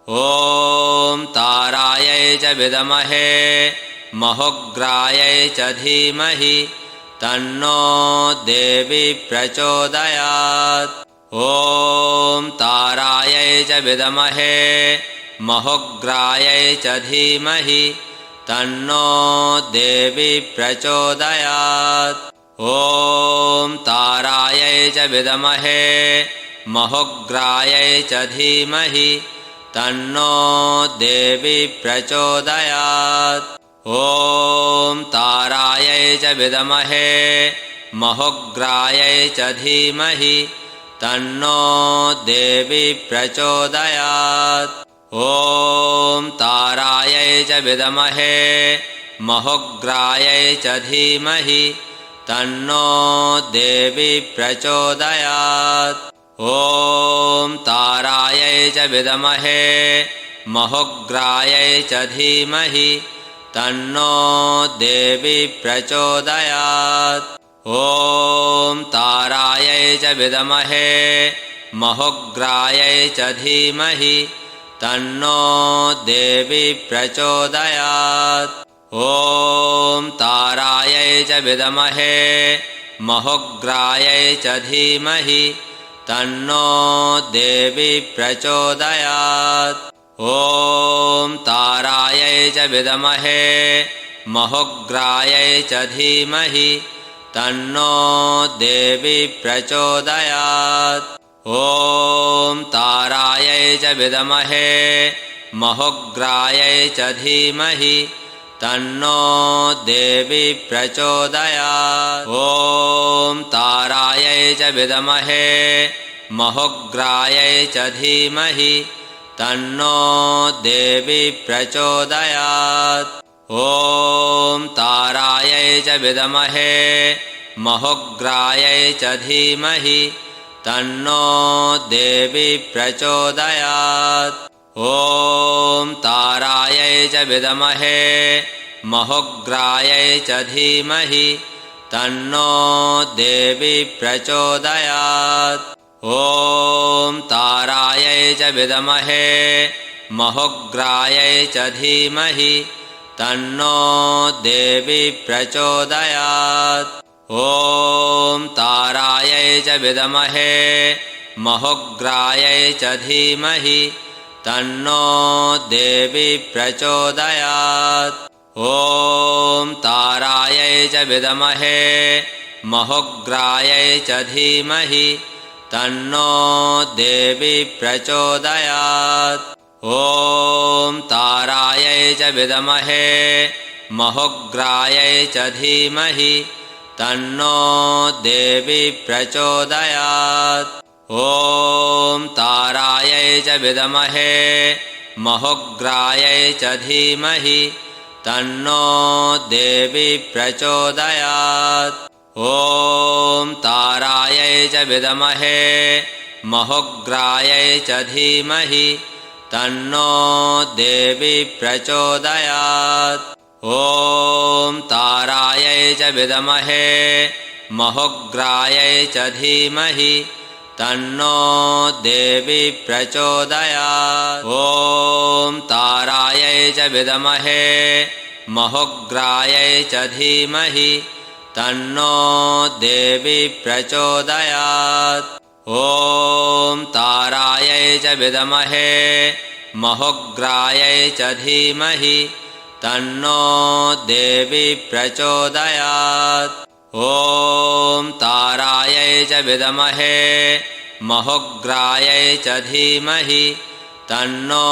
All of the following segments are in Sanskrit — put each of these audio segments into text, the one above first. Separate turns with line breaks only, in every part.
ॐ तारायै च विद्महे महोग्रायै च धीमहि तन्नो देवी प्रचोदयात्। ॐ तारायै च विद्महे महोग्रायै च धीमहि तन्नो देवी प्रचोदयात्। ॐ तारायै च विद्महे महोग्रायै च धीमहि तन्नो देवी प्रचोदयात्। ॐ तारायै च विद्महे महोग्रायै च धीमहि तन्नो देवी प्रचोदयात्। ॐ तारायै च विद्महे महोग्रायै च धीमहि तन्नो देवी प्रचोदयात्। ॐ तारायै च विद्महे महोग्रायै च धीमहि तन्नो देवी प्रचोदयात्। ॐ तारायै च विद्महे महोग्रायै च धीमहि तन्नो देवी प्रचोदयात्। ॐ तारायै च विद्महे महोग्रायै च धीमहि तन्नो देवी प्रचोदयात्। ॐ तारायै च विद्महे महोग्रायै च धीमहि तन्नो देवी प्रचोदयात्। ॐ तारायै च विद्महे महोग्रायै च धीमहि तन्नो देवी प्रचोदयात्। ॐ तारायै च विद्महे महोग्रायै च धीमहि तन्नो देवी प्रचोदयात्। ॐ तारायै च विद्महे महोग्रायै च धीमहि तन्नो देवी प्रचोदयात्। ॐ तारायै च विद्महे महोग्रायै च धीमहि तन्नो देवी प्रचोदयात्। ॐ तारायै च विद्महे महोग्रायै च धीमहि तन्नो देवी प्रचोदयात्। ॐ तारायै च विद्महे महोग्रायै च धीमहि तन्नो देवी प्रचोदयात्। ॐ तारायै च विद्महे महोग्रायै च धीमहि तन्नो देवी प्रचोदयात्। ॐ तारायै च विद्महे महोग्रायै च धीमहि तन्नो देवी प्रचोदयात्। ॐ तारायै च विद्महे महोग्रायै च धीमहि तन्नो देवी प्रचोदयात्। ॐ तारायै च विद्महे महोग्रायै च धीमहि तन्नो देवी प्रचोदयात्। ॐ तारायै च विद्महे महोग्रायै च धीमहि तन्नो देवी प्रचोदयात्। ॐ तारायै च विद्महे महोग्रायै च धीमहि तन्नो देवी प्रचोदयात्। ॐ तारायै च विद्महे महोग्रायै च धीमहि तन्नो देवी प्रचोदयात्। ॐ तारायै च विद्महे महोग्रायै च धीमहि तन्नो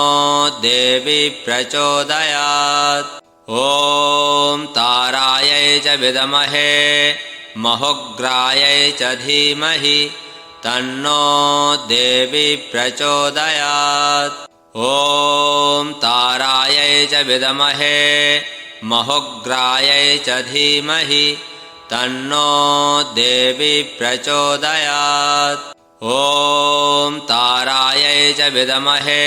देवी प्रचोदयात्। ॐ तारायै च विद्महे महोग्रायै च धीमहि तन्नो देवी प्रचोदयात्। ॐ तारायै च विद्महे महोग्रायै च धीमहि तन्नो देवी प्रचोदयात्। ॐ तारायै च विद्महे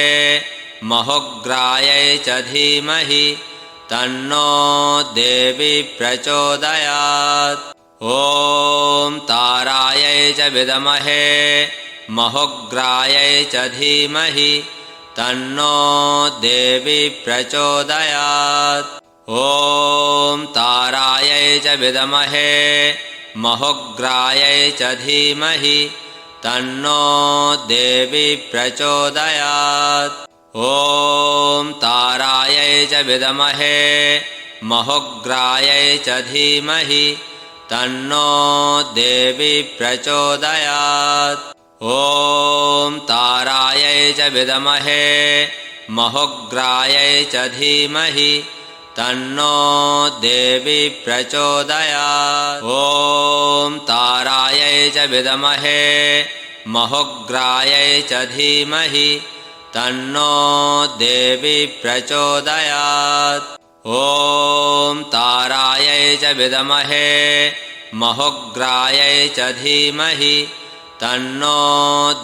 महोग्रायै च धीमहि तन्नो देवी प्रचोदयात्। ॐ तारायै च विद्महे महोग्रायै च धीमहि तन्नो देवी प्रचोदयात्। ॐ तारायै च विद्महे महोग्रायै च धीमहि तन्नो देवी प्रचोदयात्। ॐ तारायै च विद्महे महोग्रायै च धीमहि तन्नो देवी प्रचोदयात्। ॐ तारायै च विद्महे महोग्रायै च धीमहि तन्नो देवी प्रचोदयात्। ॐ तारायै च विद्महे महोग्रायै च धीमहि तन्नो देवी प्रचोदयात्। ॐ तारायै च विद्महे महोग्रायै च धीमहि तन्नो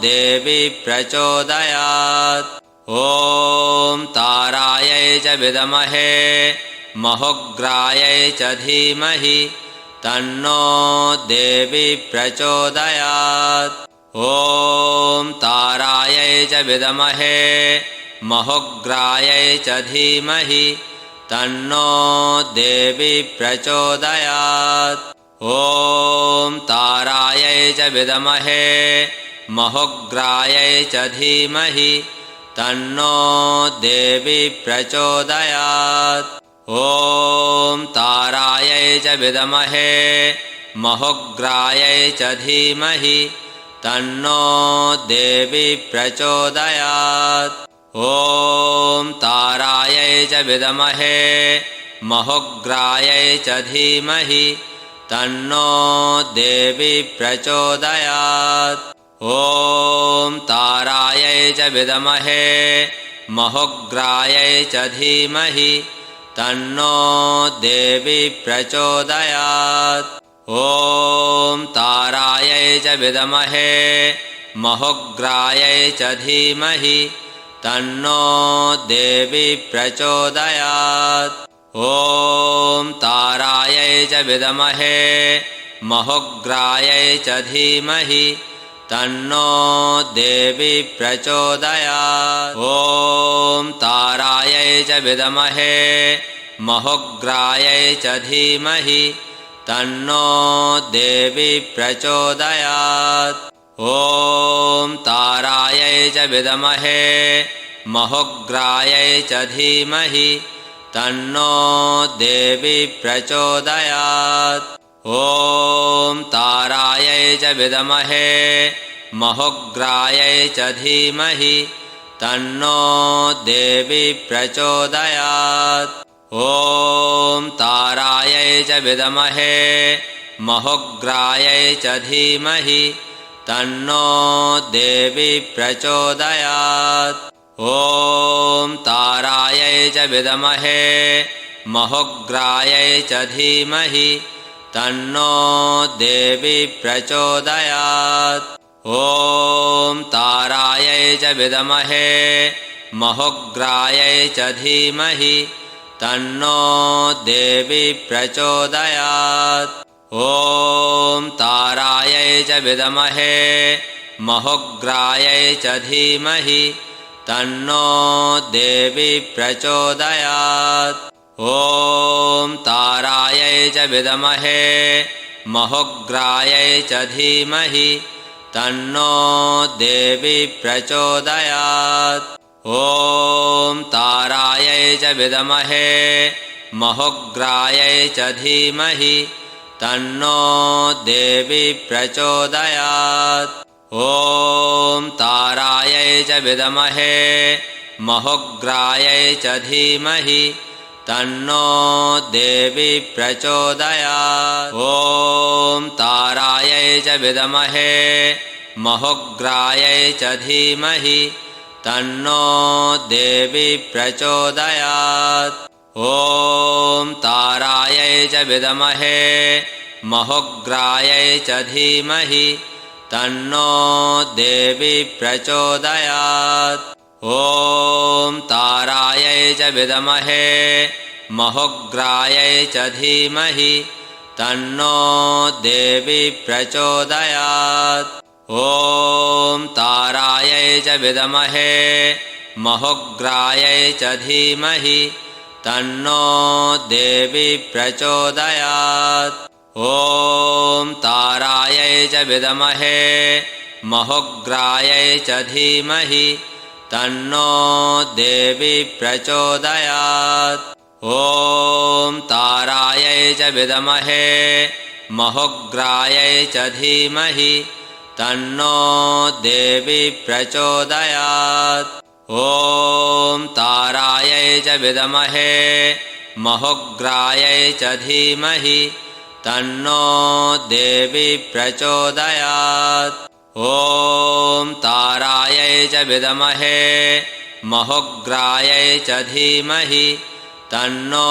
देवी प्रचोदयात्। ॐ तारायै च विद्महे महोग्रायै च धीमहि तन्नो देवी प्रचोदयात्। ॐ तारायै च विद्महे महोग्रायै च धीमहि तन्नो देवी प्रचोदयात्। ॐ तारायै च विद्महे महोग्रायै च धीमहि तन्नो देवी प्रचोदयात्। ॐ तारायै च विद्महे महोग्रायै च धीमहि तन्नो देवी प्रचोदयात्। ॐ तारायै च विद्महे महोग्रायै च धीमहि तन्नो देवी प्रचोदयात्। ॐ तारायै च विद्महे महोग्रायै च धीमहि तन्नो देवी प्रचोदयात्। ॐ तारायै च विद्महे महोग्रायै च धीमहि तन्नो देवी प्रचोदयात्। ॐ तारायै च विद्महे महोग्रायै च धीमहि तन्नो देवी प्रचोदयात्। ॐ तारायै च विद्महे महोग्रायै च धीमहि तन्नो देवी प्रचोदयात्। ॐ तारायै च विद्महे महोग्रायै च धीमहि तन्नो देवी प्रचोदयात्। ॐ तारायै च विद्महे महोग्रायै च धीमहि तन्नो देवी प्रचोदयात्। ॐ तारायै च विद्महे महोग्रायै च धीमहि तन्नो देवी प्रचोदयात्। ॐ तारायै च विद्महे महोग्रायै च धीमहि तन्नो देवी प्रचोदयात्। ॐ तारायै च विद्महे महोग्रायै च धीमहि तन्नो देवी प्रचोदयात्। ॐ तारायै च विद्महे महोग्रायै च धीमहि तन्नो देवी प्रचोदयात्। ॐ तारायै च विद्महे महोग्रायै च धीमहि तन्नो देवी प्रचोदयात्। ॐ तारायै च विद्महे महोग्रायै च धीमहि तन्नो देवी प्रचोदयात्। ॐ तारायै च विद्महे महोग्रायै च धीमहि तन्नो देवी प्रचोदयात्। ॐ तारायै च विद्महे महोग्रायै च धीमहि तन्नो देवी प्रचोदयात्। ॐ तारायै च विद्महे महोग्रायै च धीमहि तन्नो देवी प्रचोदयात्। ॐ तारायै च विद्महे महोग्रायै च धीमहि तन्नो देवी प्रचोदयात्। ॐ तारायै च विद्महे महोग्रायै च धीमहि तन्नो देवी प्रचोदयात्। ॐ तारायै च विद्महे महोग्रायै च धीमहि तन्नो देवी प्रचोदयात्। ॐ तारायै च विद्महे महोग्रायै च धीमहि तन्नो देवी प्रचोदयात्। ॐ तारायै च विद्महे महोग्रायै च धीमहि तन्नो देवी प्रचोदयात्। ॐ तारायै च विद्महे महोग्रायै च धीमहि तन्नो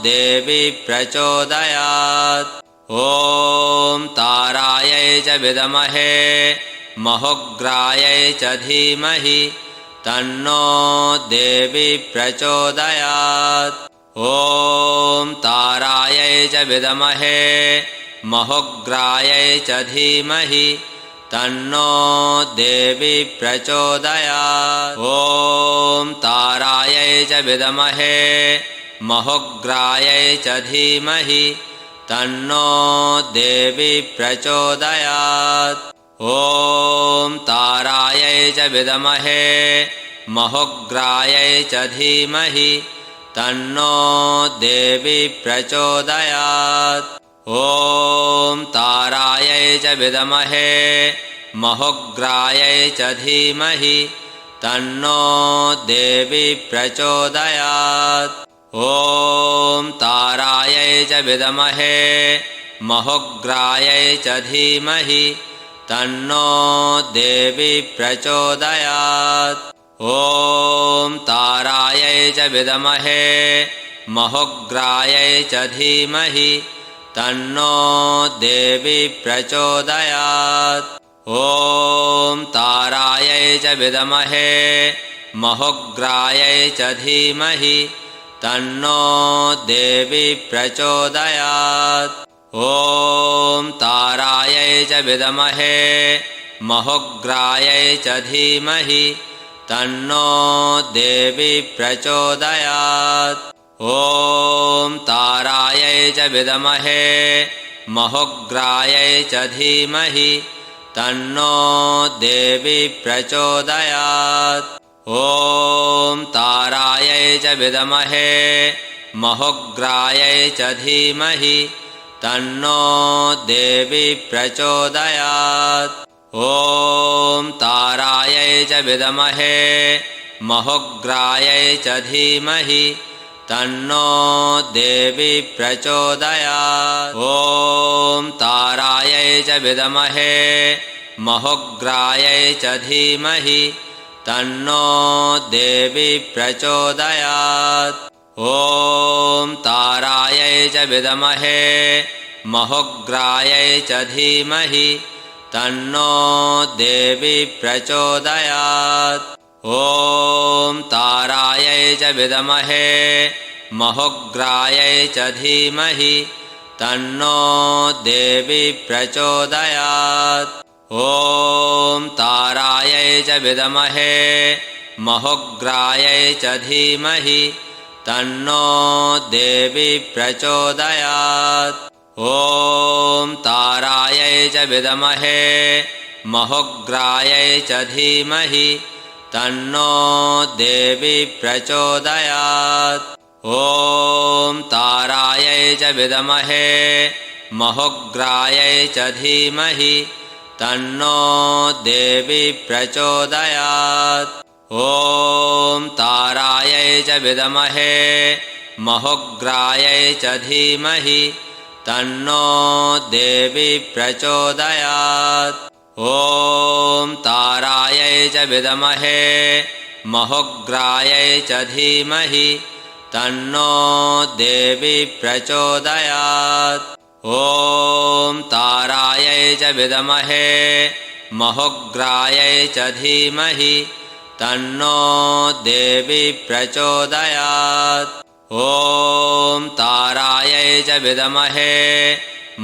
देवी प्रचोदयात्। ॐ तारायै च विद्महे महोग्रायै च धीमहि तन्नो देवी प्रचोदयात्। ॐ तारायै च विद्महे महोग्रायै च धीमहि तन्नो देवी प्रचोदयात्। ॐ तारायै च विद्महे महोग्रायै च धीमहि तन्नो देवी प्रचोदयात्। ॐ तारायै च विद्महे महोग्रायै च धीमहि तन्नो देवी प्रचोदयात्। ॐ तारायै च विद्महे महोग्रायै च धीमहि तन्नो देवी प्रचोदयात्। ॐ तारायै च विद्महे महोग्रायै च धीमहि तन्नो देवी प्रचोदयात्। ॐ तारायै च विद्महे महोग्रायै च धीमहि तन्नो देवी प्रचोदयात्। ॐ तारायै च विद्महे महोग्रायै च धीमहि तन्नो देवी प्रचोदयात्। ॐ तारायै च विद्महे महोग्रायै च धीमहि तन्नो देवी प्रचोदयात्। ॐ तारायै च विद्महे महोग्रायै च धीमहि तन्नो देवी प्रचोदयात्। ॐ तारायै च विद्महे महोग्रायै च धीमहि तन्नो देवी प्रचोदयात्। ॐ तारायै च विद्महे महोग्रायै च धीमहि तन्नो देवी प्रचोदयात्। ॐ तारायै च विद्महे महोग्रायै च धीमहि तन्नो देवी प्रचोदयात्। ॐ तारायै च विद्महे महोग्रायै च धीमहि तन्नो देवी प्रचोदयात्। ॐ तारायै च विद्महे महोग्रायै च धीमहि तन्नो देवी प्रचोदयात्। ॐ तारायै च विद्महे महोग्रायै च धीमहि तन्नो देवी प्रचोदयात्। ॐ तारायै च विद्महे महोग्रायै च धीमहि तन्नो देवी प्रचोदयात्। ॐ तारायै च विद्महे महोग्रायै च धीमहि तन्नो देवी प्रचोदयात्। ॐ तारायै च विद्महे महोग्रायै च धीमहि तन्नो देवी प्रचोदयात्। ॐ तारायै च विद्महे महोग्रायै च धीमहि तन्नो देवी प्रचोदयात्। ॐ तारायै च विद्महे महोग्रायै च धीमहि तन्नो देवी प्रचोदयात्। ॐ तारायै च विद्महे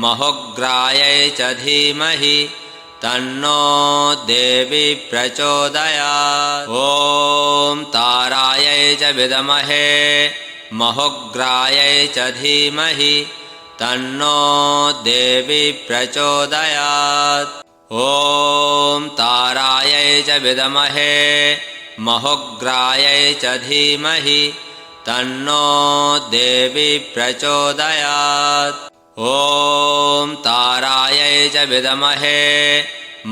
महोग्रायै च धीमहि तन्नो देवी प्रचोदयात्। ॐ तारायै च विद्महे महोग्रायै च धीमहि तन्नो देवी प्रचोदयात्। ॐ तारायै च विद्महे महोग्रायै च धीमहि तन्नो देवी प्रचोदयात्। ॐ तारायै च विद्महे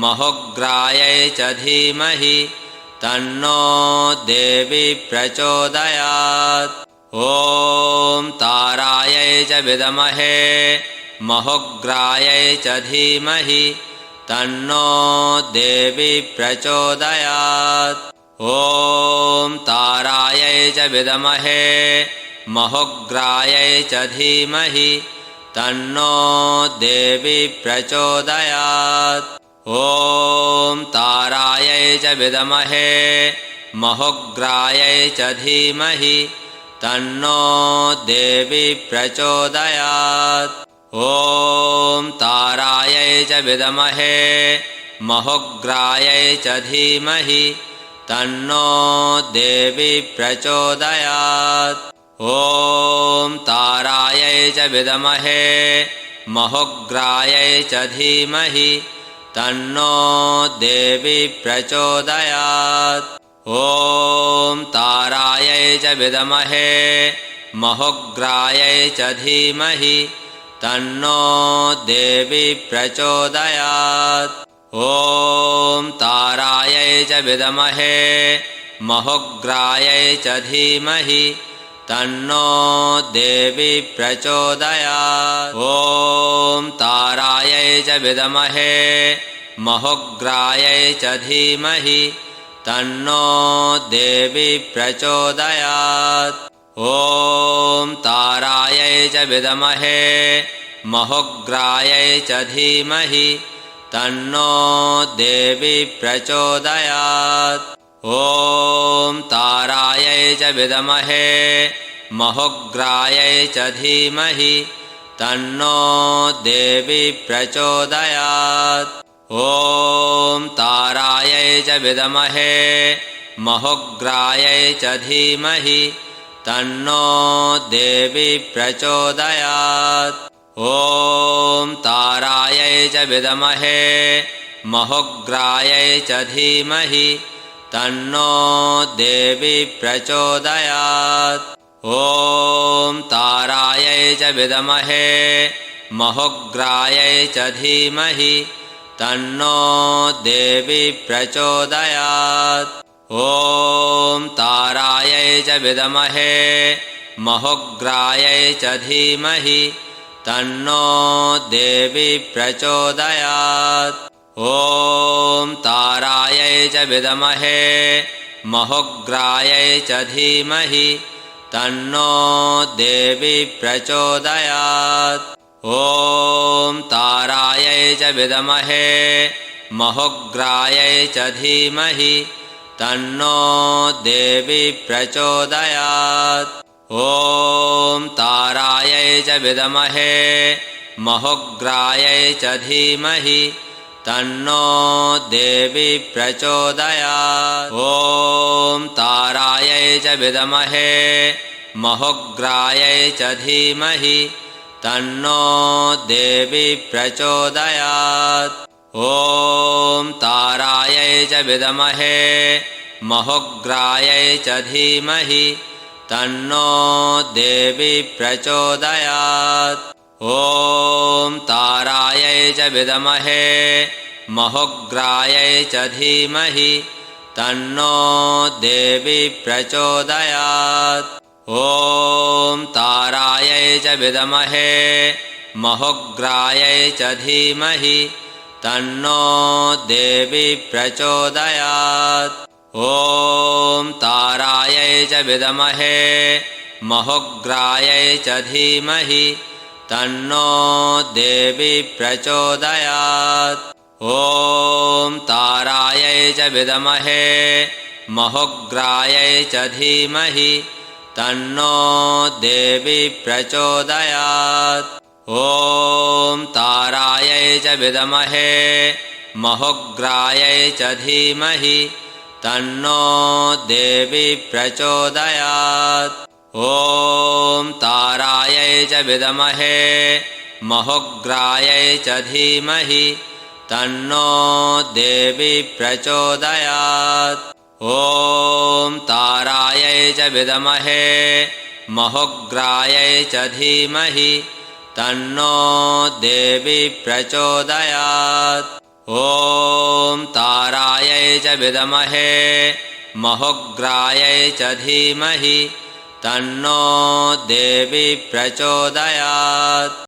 महोग्रायै च धीमहि तन्नो देवी प्रचोदयात्। ॐ तारायै च विद्महे महोग्रायै च धीमहि तन्नो देवी प्रचोदयात्। ॐ तारायै च विद्महे महोग्रायै च धीमहि तन्नो देवी प्रचोदयात्। ॐ तारायै च विद्महे महोग्रायै च धीमहि तन्नो देवी प्रचोदयात्। ॐ तारायै च विद्महे महोग्रायै च धीमहि तन्नो देवी प्रचोदयात्। ॐ तारायै च विद्महे महोग्रायै च धीमहि तन्नो देवी प्रचोदयात्। ॐ तारायै च विद्महे महोग्रायै च धीमहि तन्नो देवी प्रचोदयात्। ॐ तारायै च विद्महे महोग्रायै च धीमहि तन्नो देवी प्रचोदयात्। ॐ तारायै च विद्महे महोग्रायै च धीमहि तन्नो देवी प्रचोदयात्। ॐ तारायै च विद्महे महोग्रायै च धीमहि तन्नो देवी प्रचोदयात्। ॐ तारायै च विद्महे महोग्रायै च धीमहि तन्नो देवी प्रचोदयात्। ॐ तारायै च विद्महे महोग्रायै च धीमहि तन्नो देवी प्रचोदयात्। ॐ तारायै च विद्महे महोग्रायै च धीमहि तन्नो देवी प्रचोदयात्। ॐ तारायै च विद्महे महोग्रायै च धीमहि तन्नो देवी प्रचोदयात्। ॐ तारायै च विद्महे महोग्रायै च धीमहि तन्नो देवी प्रचोदयात्। ॐ तारायै च विद्महे महोग्रायै च धीमहि तन्नो देवी प्रचोदयात्। ॐ तारायै च विद्महे महोग्रायै च धीमहि तन्नो देवी प्रचोदयात्। ॐ तारायै च विद्महे महोग्रायै च धीमहि तन्नो देवी प्रचोदयात्। ॐ तारायै च विद्महे महोग्रायै च धीमहि तन्नो देवी प्रचोदयात्। ॐ तारायै च विद्महे महोग्रायै च धीमहि तन्नो देवी प्रचोदयात्। ॐ तारायै च विद्महे महोग्रायै च धीमहि तन्नो देवी प्रचोदयात्। ॐ तारायै च विद्महे महोग्रायै च धीमहि तन्नो देवी प्रचोदयात्। ॐ तारायै च विद्महे महोग्रायै च धीमहि तन्नो देवी प्रचोदयात्। ॐ तारायै च विद्महे महोग्रायै च धीमहि तन्नो देवी प्रचोदयात्। ॐ तारायै च विद्महे महुग्रायै च धीमहि तन्नो देवी प्रचोदयात्। ॐ तारायै च विद्महे महुग्रायै च धीमहि तन्नो देवी प्रचोदयात्। ॐ तारायै च विद्महे महुग्रायै च धीमहि तन्नो देवी प्रचोदयात्। ॐ तारायै च विद्महे महुग्रायै च धीमहि तन्नो देवी प्रचोदयात्।